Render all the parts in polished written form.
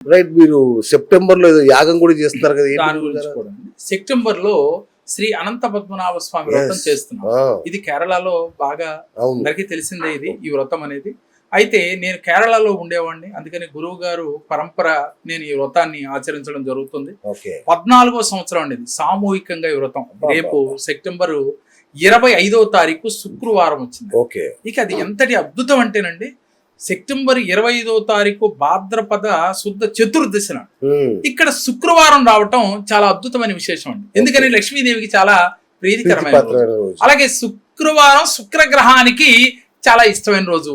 Right. మీరు September లో ఏదో యాగం కూడా చేస్తున్నారు కదా, దాని గురించి కూడా సెప్టెంబర్ లో శ్రీ అనంత పద్మనాభ స్వామి వ్రతం చేస్తున్నాం. ఇది కేరళలో బాగా అందరికీ తెలిసిందే ఇది, ఈ వ్రతం అనేది. అయితే నేను కేరళలో ఉండేవాడిని, అందుకని గురువు గారు పరంపర నేను ఈ వ్రతాన్ని ఆచరించడం జరుగుతుంది. 14వ సంవత్సరం అండి, సామూహికంగా ఈ వ్రతం. రేపు సెప్టెంబర్ 25వ తారీఖు శుక్రవారం వచ్చింది. ఇక అది ఎంతటి అద్భుతం అంటేనండి, సెప్టెంబర్ 25వ తారీఖు భాద్రపద శుద్ధ చతుర్దశిన ఇక్కడ శుక్రవారం రావటం చాలా అద్భుతమైన విశేషం అండి. ఎందుకని లక్ష్మీదేవికి చాలా ప్రీతికరమైన రోజు. అలాగే శుక్రవారం శుక్రగ్రహానికి చాలా ఇష్టమైన రోజు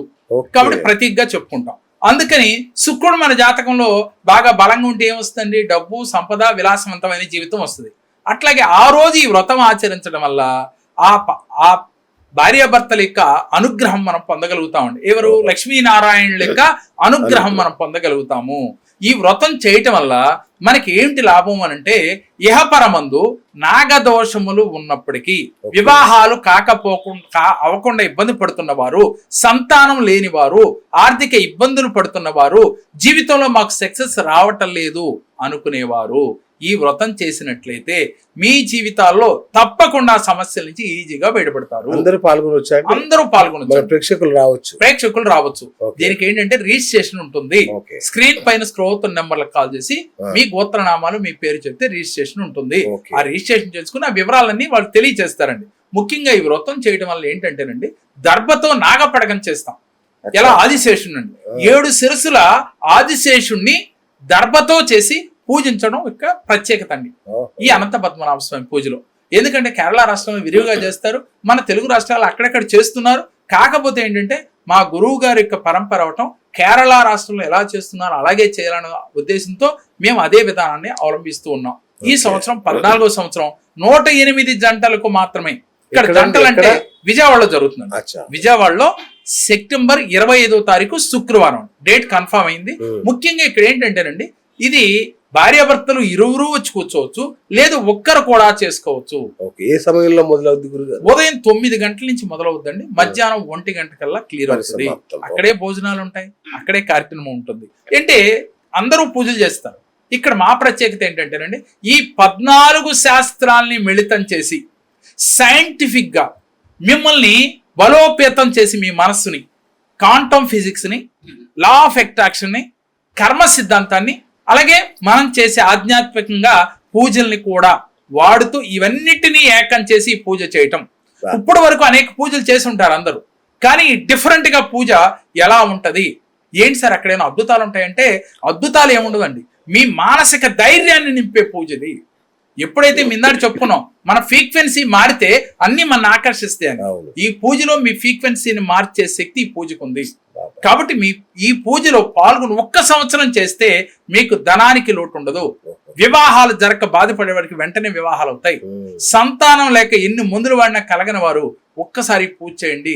కాబట్టి ప్రతీకగా చెప్పుకుంటాం. అందుకని శుక్రుడు మన జాతకంలో బాగా బలంగా ఉంటే ఏమొస్తుందండి, డబ్బు, సంపద, విలాసవంతమైన జీవితం వస్తుంది. అట్లాగే ఆ రోజు ఈ వ్రతం ఆచరించడం వల్ల ఆ భార్యాభర్తల యొక్క అనుగ్రహం మనం పొందగలుగుతామండి. ఎవరు? లక్ష్మీనారాయణుల యొక్క అనుగ్రహం మనం పొందగలుగుతాము. ఈ వ్రతం చేయటం వల్ల మనకి ఏంటి లాభం అనంటే, ఇహపరమందు నాగదోషములు ఉన్నప్పటికీ, వివాహాలు అవ్వకుండా ఇబ్బంది పడుతున్న వారు, సంతానం లేని వారు, ఆర్థిక ఇబ్బందులు పడుతున్న వారు, జీవితంలో మాకు సక్సెస్ రావటం లేదు అనుకునేవారు ఈ వ్రతం చేసినట్లయితే మీ జీవితాల్లో తప్పకుండా సమస్యల నుంచి ఈజీగా బయటపడతారు. అందరూ పాల్గొనవచ్చు, ప్రేక్షకులు రావచ్చు. దీనికి ఏంటంటే రిజిస్ట్రేషన్ ఉంటుంది. స్క్రీన్ పైన స్క్రోల్ అవుతున్న నెంబర్లకు కాల్ చేసి మీ గోత్రనామాలు, మీ పేరు చెప్తే రిజిస్ట్రేషన్ ఉంటుంది. ఆ రిజిస్ట్రేషన్ చేసుకుని ఆ వివరాలన్నీ వాళ్ళు తెలియజేస్తారండి. ముఖ్యంగా ఈ వ్రతం చేయడం వల్ల ఏంటంటేనండి, దర్భతో నాగపడకం చేస్తాం. ఎలా? ఆదిశేషుని అండి, 7 శిరస్సుల ఆదిశేషుణ్ణి దర్భతో చేసి పూజించడం యొక్క ప్రత్యేకత అండి ఈ అనంత పద్మనాభ స్వామి పూజలో. ఎందుకంటే కేరళ రాష్ట్రంలో విరివిగా చేస్తారు, మన తెలుగు రాష్ట్రాలు అక్కడెక్కడ చేస్తున్నారు. కాకపోతే ఏంటంటే మా గురువు గారి యొక్క పరంపర అవటం, కేరళ రాష్ట్రంలో ఎలా చేస్తున్నారో అలాగే చేయాలనే ఉద్దేశంతో మేము అదే విధానాన్ని అవలంబిస్తూ ఉన్నాం. ఈ సంవత్సరం 14వ సంవత్సరం 108 జంటలకు మాత్రమే. ఇక్కడ జంటలు అంటే విజయవాడలో జరుగుతుంది. విజయవాడలో సెప్టెంబర్ 25వ తారీఖు శుక్రవారం డేట్ కన్ఫర్మ్ అయింది. ముఖ్యంగా ఇక్కడ ఏంటంటేనండి, ఇది భార్యాభర్తలు ఇరువురు వచ్చి కూర్చోవచ్చు, లేదు ఒక్కరు కూడా చేసుకోవచ్చు. ఏ సమయంలో మొదలవుద్ది గురుగారు? ఉదయం 9 గంటల నుంచి మొదలవుద్దండి, మధ్యాహ్నం 1 గంట కల్లా క్లియర్ అవుతుంది. అక్కడే భోజనాలు ఉంటాయి, అక్కడే కార్యక్రమం ఉంటుంది. అంటే అందరూ పూజలు చేస్తారు. ఇక్కడ మా ప్రత్యేకత ఏంటంటేనండి, ఈ 14 శాస్త్రాల్ని మిళితం చేసి సైంటిఫిక్ గా మిమ్మల్ని బలోపేతం చేసి, మీ మనస్సుని, క్వాంటమ్ ఫిజిక్స్ ని, లా ఆఫ్ అట్రాక్షన్ ని, కర్మ సిద్ధాంతాన్ని, అలాగే మనం చేసే ఆధ్యాత్మికంగా పూజల్ని కూడా వాడుతూ ఇవన్నిటినీ ఏకం చేసి పూజ చేయటం. ఇప్పటి వరకు అనేక పూజలు చేసి ఉంటారు అందరూ, కానీ డిఫరెంట్ గా పూజ ఎలా ఉంటది, ఏంటి సార్ అక్కడేమో అద్భుతాలు ఉంటాయంటే, అద్భుతాలు ఏముండదండి, మీ మానసిక ధైర్యాన్ని నింపే పూజది. ఎప్పుడైతే మిందాడు చెప్పుకున్నాం, మన ఫ్రీక్వెన్సీ మారితే అన్ని మన ఆకర్షిస్తాయి అని. ఈ పూజలో మీ ఫ్రీక్వెన్సీని మార్చే శక్తి ఈ పూజకుంది. కాబట్టి ఈ పూజలో పాల్గొని 1 సంవత్సరం చేస్తే మీకు ధనానికి లోటు ఉండదు. వివాహాలు జరగక బాధపడే వారికి వెంటనే వివాహాలు అవుతాయి. సంతానం లేక ఎన్ని మందులు వాడినా కలగని వారు ఒక్కసారి పూజ చేయండి,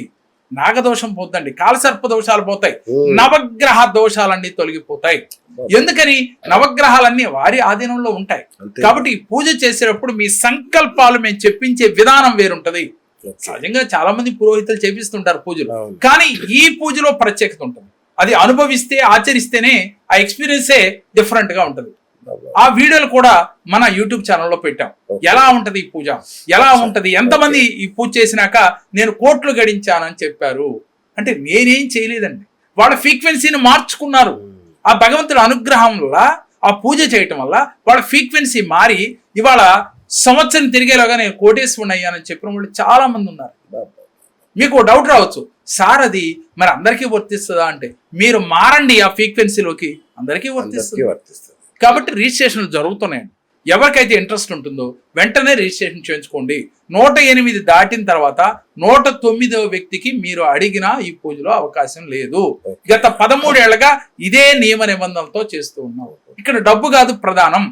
నాగదోషం పోతుందండి, కాలసర్ప దోషాలు పోతాయి, నవగ్రహ దోషాలన్నీ తొలగిపోతాయి. ఎందుకని? నవగ్రహాలన్నీ వారి ఆధీనంలో ఉంటాయి. కాబట్టి ఈ పూజ చేసేటప్పుడు మీ సంకల్పాలు మేము చెప్పించే విధానం వేరుంటది. సహజంగా చాలా మంది పురోహితులు చేపిస్తుంటారు పూజలు, కానీ ఈ పూజలో ప్రత్యేకత ఉంటుంది. అది అనుభవిస్తే, ఆచరిస్తేనే ఆ ఎక్స్పీరియన్సే డిఫరెంట్ గా ఉంటది. ఆ వీడియోలు కూడా మన యూట్యూబ్ ఛానల్లో పెట్టాం. ఎలా ఉంటది ఈ పూజ, ఎలా ఉంటది, ఎంతమంది ఈ పూజ చేసినాక నేను కోట్లు గడించానని చెప్పారు అంటే నేనేం చేయలేదండి, వాళ్ళ ఫ్రీక్వెన్సీని మార్చుకున్నారు. ఆ భగవంతుడి అనుగ్రహం వల్ల, ఆ పూజ చేయటం వల్ల వాళ్ళ ఫ్రీక్వెన్సీ మారి ఇవాళ సంవత్సరం తిరిగేలాగా నేను కోటేశ్వరుని అయ్యానని చెప్పిన వాళ్ళు చాలా మంది ఉన్నారు. మీకు డౌట్ రావచ్చు, సార్ అది మరి అందరికీ వర్తిస్తుందా అంటే, మీరు మారండి ఆ ఫ్రీక్వెన్సీలోకి, అందరికీ వర్తిస్తుంది. కాబట్టి రిజిస్ట్రేషన్లు జరుగుతున్నాయండి. ఎవరికైతే ఇంట్రెస్ట్ ఉంటుందో వెంటనే రిజిస్ట్రేషన్ చేయించుకోండి. 108 దాటిన తర్వాత 109వ వ్యక్తికి మీరు అడిగిన ఈ పూజలో అవకాశం లేదు. గత 13 ఏళ్లుగా ఇదే నియమ నిబంధనలతో చేస్తూ ఉన్నాం. ఇక్కడ డబ్బు కాదు ప్రధానం.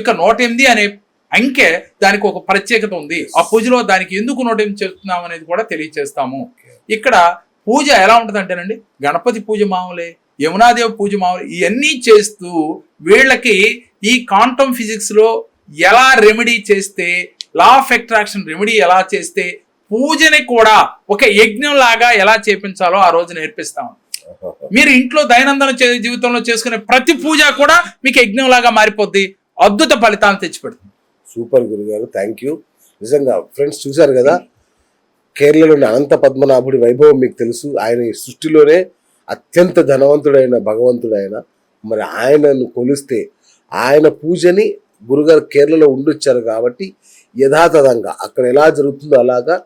ఇక 108 అనే అంకె దానికి ఒక ప్రత్యేకత ఉంది. ఆ పూజలో దానికి ఎందుకు 108 చేస్తున్నాం అనేది కూడా తెలియజేస్తాము. ఇక్కడ పూజ ఎలా ఉంటుంది అంటేనండి, గణపతి పూజ మామూలే, యమునాదేవి పూజ మామూలు, ఇవన్నీ చేస్తూ వీళ్ళకి ఈ క్వాంటమ్ ఫిజిక్స్ లో ఎలా రెమెడీ చేస్తే, లా ఆఫ్ అట్రాక్షన్ రెమెడీ ఎలా చేస్తే, పూజని కూడా ఒక యజ్ఞం లాగా ఎలా చేపించాలో ఆ రోజు నేర్పిస్తాం. మీరు ఇంట్లో దైనందిన జీవితంలో చేసుకునే ప్రతి పూజ కూడా మీకు యజ్ఞంలాగా మారిపోద్ది, అద్భుత ఫలితాలను తెచ్చిపెడుతుంది. సూపర్ గురుగారు, థ్యాంక్ యూ. నిజంగా ఫ్రెండ్స్ చూశారు కదా, కేరళలోని అనంత పద్మనాభుడి వైభవం మీకు తెలుసు. ఆయన ఈ సృష్టిలోనే అత్యంత ధనవంతుడైన భగవంతుడైన, మరి ఆయనను కొలిస్తే ఆయన పూజని గురుగారు కేరళలో ఉండొచ్చారు కాబట్టి యథాతథంగా అక్కడ ఎలా జరుగుతుందో అలాగా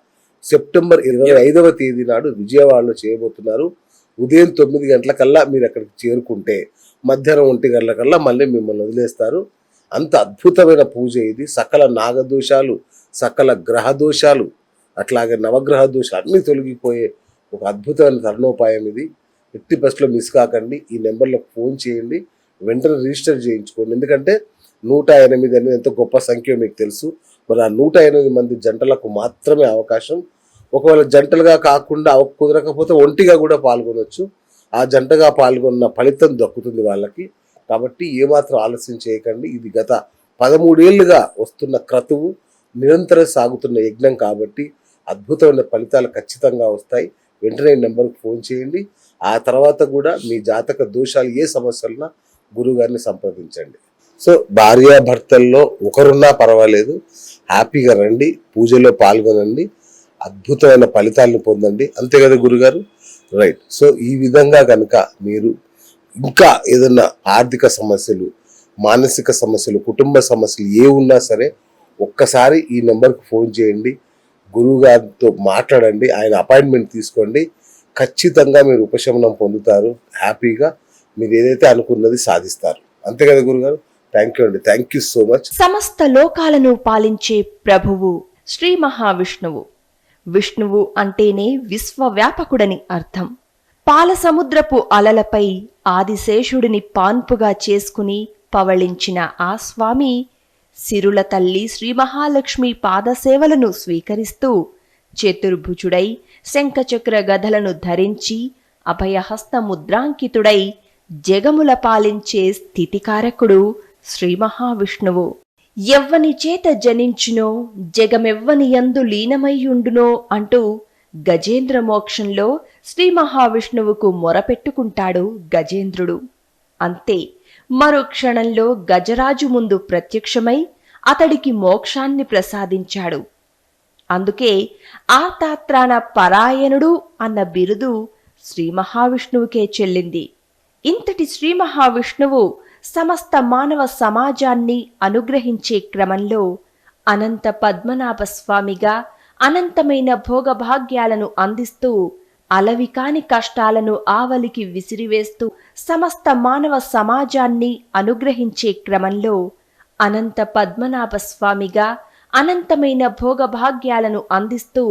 సెప్టెంబర్ 25వ తేదీ నాడు విజయవాడలో చేయబోతున్నారు. ఉదయం 9 గంటలకల్లా మీరు అక్కడికి చేరుకుంటే మధ్యాహ్నం 1 గంటలకల్లా మళ్ళీ మిమ్మల్ని వదిలేస్తారు. అంత అద్భుతమైన పూజ ఇది. సకల నాగదోషాలు, సకల గ్రహ దోషాలు, అట్లాగే నవగ్రహ దోషాలు అన్నీ తొలగిపోయే ఒక అద్భుతమైన తరుణోపాయం ఇది. ఎట్టి బస్సులో మిస్ కాకండి. ఈ నెంబర్లకు ఫోన్ చేయండి, వెంటనే రిజిస్టర్ చేయించుకోండి. ఎందుకంటే 108 అనేది ఎంతో గొప్ప సంఖ్య మీకు తెలుసు. మరి ఆ 108 మంది జంటలకు మాత్రమే అవకాశం. ఒకవేళ జంటలుగా కాకుండా కుదరకపోతే ఒంటిగా కూడా పాల్గొనవచ్చు. ఆ జంటగా పాల్గొన్న ఫలితం దక్కుతుంది వాళ్ళకి. కాబట్టి ఏమాత్రం ఆలస్యం చేయకండి. ఇది గత 13 ఏళ్ళుగా వస్తున్న క్రతువు, నిరంతరం సాగుతున్న యజ్ఞం కాబట్టి అద్భుతమైన ఫలితాలు ఖచ్చితంగా వస్తాయి. వెంటనే నెంబర్కి ఫోన్ చేయండి. ఆ తర్వాత కూడా మీ జాతక దోషాలు ఏ సమస్యలున్నా గురువుగారిని సంప్రదించండి. సో భార్యాభర్తల్లో ఒకరున్నా పర్వాలేదు, హ్యాపీగా రండి, పూజలో పాల్గొనండి, అద్భుతమైన ఫలితాలను పొందండి. అంతే కదా గురుగారు? రైట్. సో ఈ విధంగా కనుక మీరు ఇంకా ఏదన్నా ఆర్థిక సమస్యలు, మానసిక సమస్యలు, కుటుంబ సమస్యలు ఏ ఉన్నా సరే ఒక్కసారి ఈ నెంబర్కి ఫోన్ చేయండి, గురువు గారితో మాట్లాడండి, ఆయన అపాయింట్మెంట్ తీసుకోండి. ఖచ్చితంగా మీరు ఉపశమనం పొందుతారు. హ్యాపీగా మీరు ఏదైతే అనుకున్నది సాధిస్తారు. అంతే కదా గురుగారు? థ్యాంక్ యూ అండి, థ్యాంక్ యూ సో మచ్. సమస్త లోకాలను పాలించే ప్రభువు శ్రీ మహావిష్ణువు. విష్ణువు అంటేనే విశ్వవ్యాపకుడని అర్థం. పాల సముద్రపు అలలపై ఆదిశేషుడిని పాన్పుగా చేసుకుని పవళించిన ఆ స్వామి సిరుల తల్లి శ్రీ మహాలక్ష్మి పాదసేవలను స్వీకరిస్తూ చతుర్భుజుడై శంఖచక్ర గదలను ధరించి అభయహస్త ముద్రాంకితుడై జగముల పాలించే స్థితికారకుడు శ్రీ మహావిష్ణువు. ఎవ్వని చేత జనించునో జగమెవ్వని యందు లీనమయ్యుండునో అంటూ గజేంద్ర మోక్షంలో శ్రీ మహావిష్ణువుకు మొరపెట్టుకుంటాడు గజేంద్రుడు. అంతే, మరో క్షణంలో గజరాజు ముందు ప్రత్యక్షమై అతడికి మోక్షాన్ని ప్రసాదించాడు. అందుకే ఆర్తాత్రాణ పరాయణుడు అన్న బిరుదు శ్రీ మహావిష్ణువుకే చెల్లింది. ఇంతటి శ్రీ మహావిష్ణువు సమస్త మానవ సమాజాన్ని అనుగ్రహించే క్రమంలో అనంత పద్మనాభ స్వామిగా అనంతమైన భోగభాగ్యాలను అందిస్తూ అలవికాని కష్టాలను ఆవలికి విసిరివేస్తూ సమస్త మానవ సమాజాన్ని అనుగ్రహించే క్రమంలో అనంత పద్మనాభ స్వామిగా అనంతమైన భోగభాగ్యాలను అందిస్తూ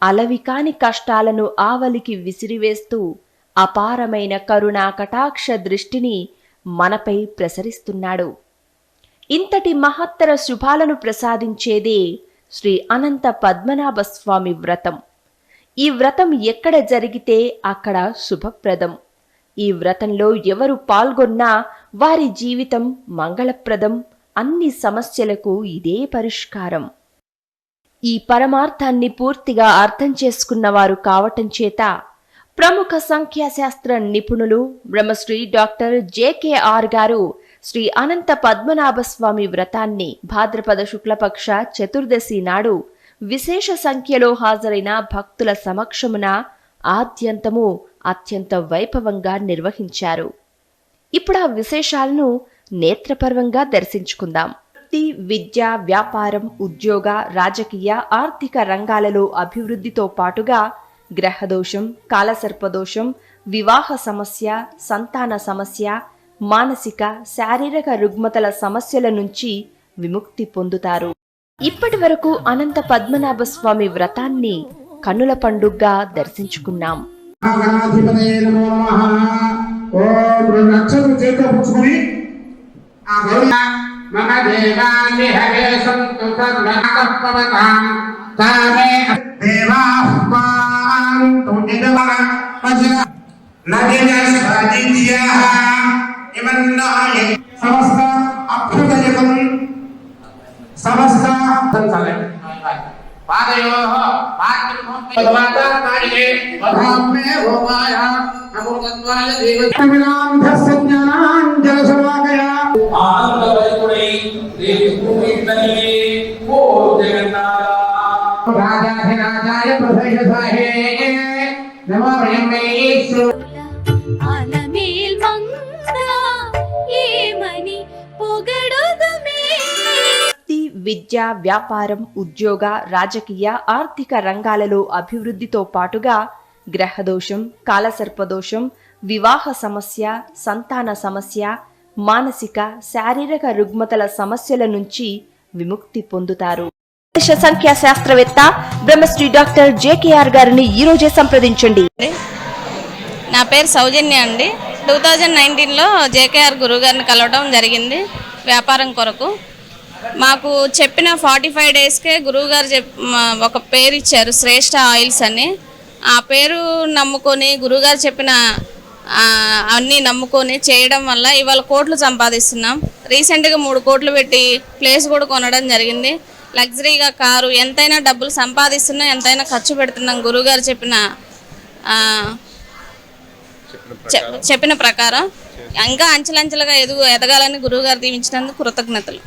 అలవికాని కష్టాలను ఆవలికి విసిరివేస్తూ అపారమైన కరుణా కటాక్ష దృష్టిని మనపై ప్రసరిస్తున్నాడు. ఇంతటి మహత్తర శుభాలను ప్రసాదించేదే శ్రీ అనంత పద్మనాభ స్వామి వ్రతం. ఈ వ్రతం ఎక్కడ జరిగితే అక్కడ శుభప్రదం. ఈ వ్రతంలో ఎవరు పాల్గొన్నా వారి జీవితం మంగళప్రదం. అన్ని సమస్యలకు ఇదే పరిష్కారం. ఈ పరమార్థాన్ని పూర్తిగా అర్థం చేసుకున్నవారు కావటం చేత ప్రముఖ సంఖ్యాశాస్త్ర నిపుణులు బ్రహ్మశ్రీ డాక్టర్ జేకేఆర్ గారు శ్రీ అనంత పద్మనాభస్వామి వ్రతాన్ని భాద్రపద శుక్లపక్ష చతుర్దశి నాడు విశేష సంఖ్యలో హాజరైన భక్తుల సమక్షమున ఆద్యంతము అత్యంత వైభవంగా నిర్వహించారు. ఇప్పుడు ఆ విశేషాలను నేత్రపర్వంగా దర్శించుకుందాం. వృత్తి, విద్య, వ్యాపారం, ఉద్యోగ, రాజకీయ, ఆర్థిక రంగాలలో అభివృద్ధితో పాటుగా గ్రహదోషం, కాలసర్పదోషం, వివాహ సమస్య, సంతాన సమస్య, మానసిక, శారీరక రుగ్మతల సమస్యల నుంచి విముక్తి పొందుతారు. ఇప్పటి వరకు అనంత పద్మనాభ స్వామి వ్రతాన్ని కన్నుల పండుగగా దర్శించుకున్నాం. సమస్త పాదయోః రాజాధిరాజాయ ప్రసయసాహే నమో బ్రహ్మేశ్వర అలమేల్ మంగ ఏమని పొగడుదుమే. విద్య, వ్యాపారం, ఉద్యోగ, రాజకీయ, ఆర్థిక రంగాలలో అభివృద్ధితో పాటుగా గ్రహదోషం, కాలసర్పదోషం, వివాహ సమస్య, సంతాన సమస్య, మానసిక, శారీరక రుగ్మతల సమస్యల నుంచి విముక్తి పొందుతారు. సంఖ్యా శాస్త్రవేత్త బ్రహ్మశ్రీ డాక్టర్ జేకేఆర్ గారిని ఈ రోజే సంప్రదించండి. నా పేరు సౌజన్య అండి. 2019లో జేకేఆర్ గురువు గారిని కలవడం జరిగింది వ్యాపారం కొరకు. మాకు చెప్పిన 45 డేస్కే గురువుగారు ఒక పేరు ఇచ్చారు, శ్రేష్ఠ ఆయిల్స్ అని. ఆ పేరు నమ్ముకొని గురువుగారు చెప్పిన అన్నీ నమ్ముకొని చేయడం వల్ల ఇవాళ కోట్లు సంపాదిస్తున్నాం. రీసెంట్గా 3 కోట్లు పెట్టి ప్లేస్ కూడా కొనడం జరిగింది. లగ్జరీగా కారు, ఎంతైనా డబ్బులు సంపాదిస్తున్నాం, ఎంతైనా ఖర్చు పెడుతున్నాం. గురువుగారు చెప్పిన ప్రకారం ఇంకా అంచెలంచెలుగా ఎదగాలని గురువుగారు దీవించినందుకు కృతజ్ఞతలు.